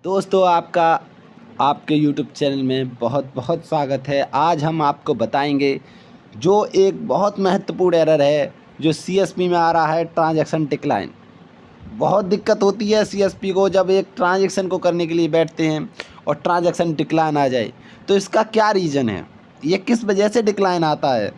दोस्तों आपका आपके YouTube चैनल में बहुत बहुत स्वागत है। आज हम आपको बताएंगे जो एक बहुत महत्वपूर्ण एरर है जो CSP में आ रहा है, ट्रांजैक्शन डिक्लाइन। बहुत दिक्कत होती है CSP को जब एक ट्रांजैक्शन को करने के लिए बैठते हैं और ट्रांजैक्शन डिक्लाइन आ जाए। तो इसका क्या रीज़न है, ये किस वजह से डिक्लाइन आता है।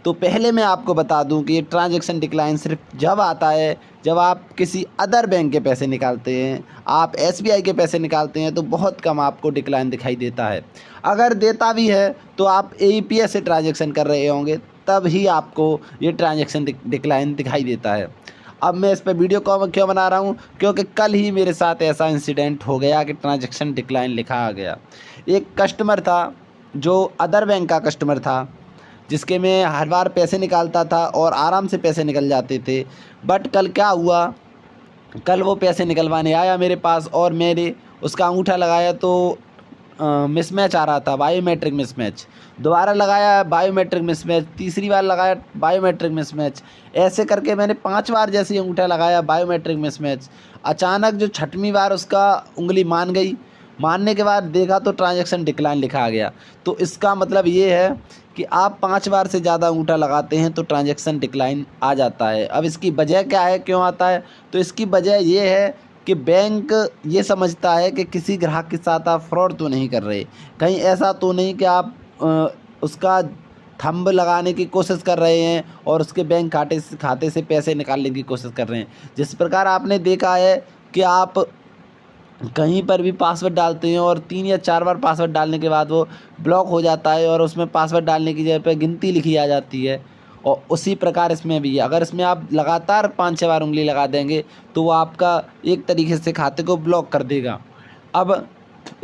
तो पहले मैं आपको बता दूं कि ये ट्रांजैक्शन डिक्लाइन सिर्फ जब आता है जब आप किसी अदर बैंक के पैसे निकालते हैं। आप SBI के पैसे निकालते हैं तो बहुत कम आपको डिक्लाइन दिखाई देता है। अगर देता भी है तो आप AEPS से ट्रांजैक्शन कर रहे होंगे, तब ही आपको ये ट्रांजैक्शन डिक्लाइन दिखाई देता है। अब मैं इस पर वीडियो क्यों बना रहा हूँ, क्योंकि कल ही मेरे साथ ऐसा इंसिडेंट हो गया कि ट्रांजैक्शन डिक्लाइन लिखा आ गया। एक कस्टमर था जो अदर बैंक का कस्टमर था, जिसके मैं हर बार पैसे निकालता था और आराम से पैसे निकल जाते थे। बट कल क्या हुआ, कल वो पैसे निकलवाने आया मेरे पास और मैंने उसका अंगूठा लगाया तो मिसमैच आ रहा था, बायोमेट्रिक मिसमैच। दोबारा लगाया बायोमेट्रिक मिसमैच, तीसरी बार लगाया बायोमेट्रिक मिसमैच। ऐसे करके मैंने 5 बार जैसे ही अंगूठा लगाया बायोमेट्रिक मिसमैच। अचानक जो छठवीं बार उसका उंगली मान गई। मानने के बाद देखा तो ट्रांजैक्शन डिक्लाइन लिखा आ गया। तो इसका मतलब ये है कि आप 5 बार से ज़्यादा अंगूठा लगाते हैं तो ट्रांजैक्शन डिक्लाइन आ जाता है। अब इसकी वजह क्या है, क्यों आता है? तो इसकी वजह ये है कि बैंक ये समझता है कि किसी ग्राहक के साथ आप फ्रॉड तो नहीं कर रहे, कहीं ऐसा तो नहीं कि आप उसका थंब लगाने की कोशिश कर रहे हैं और उसके बैंक खाते से पैसे निकालने की कोशिश कर रहे हैं। जिस प्रकार आपने देखा है कि आप कहीं पर भी पासवर्ड डालते हैं और 3 या 4 बार पासवर्ड डालने के बाद वो ब्लॉक हो जाता है और उसमें पासवर्ड डालने की जगह पे गिनती लिखी आ जाती है। और उसी प्रकार इसमें भी है। अगर इसमें आप लगातार 5-6 बार उंगली लगा देंगे तो वो आपका एक तरीके से खाते को ब्लॉक कर देगा। अब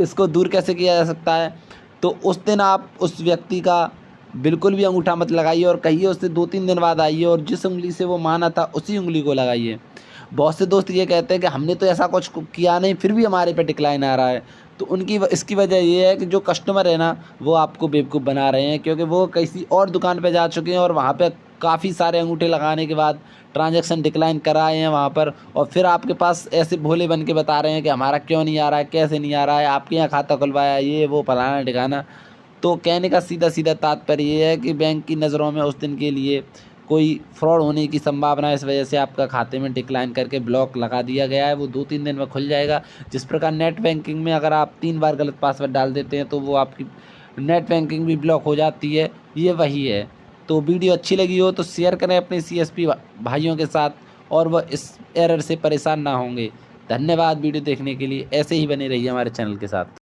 इसको दूर कैसे किया जा सकता है? तो उस दिन आप उस व्यक्ति का बिल्कुल भी अंगूठा मत लगाइए और कहिए उससे 2-3 दिन बाद आइए और जिस उंगली से वो माना था उसी उंगली को लगाइए। बहुत से दोस्त ये कहते हैं कि हमने तो ऐसा कुछ किया नहीं, फिर भी हमारे पे डिक्लाइन आ रहा है। तो इसकी वजह ये है कि जो कस्टमर है ना, वो आपको बेवकूफ़ बना रहे हैं, क्योंकि वो किसी और दुकान पे जा चुके हैं और वहाँ पे काफ़ी सारे अंगूठे लगाने के बाद ट्रांजैक्शन डिक्लाइन कराए हैं वहाँ पर, और फिर आपके पास ऐसे भोले बन के बता रहे हैं कि हमारा क्यों नहीं आ रहा है, कैसे नहीं आ रहा है, आपके यहाँ खाता खुलवाया, ये वो फलाना ठिकाना। तो कहने का सीधा सीधा तात्पर्य ये है कि बैंक की नज़रों में उस दिन के लिए कोई फ्रॉड होने की संभावना है, इस वजह से आपका खाते में डिक्लाइन करके ब्लॉक लगा दिया गया है। वो 2-3 दिन में खुल जाएगा। जिस प्रकार नेट बैंकिंग में अगर आप 3 बार गलत पासवर्ड डाल देते हैं तो वो आपकी नेट बैंकिंग भी ब्लॉक हो जाती है, ये वही है। तो वीडियो अच्छी लगी हो तो शेयर करें अपने CSP भाइयों के साथ, और वह इस एरर से परेशान ना होंगे। धन्यवाद वीडियो देखने के लिए, ऐसे ही बने रहिए हमारे चैनल के साथ।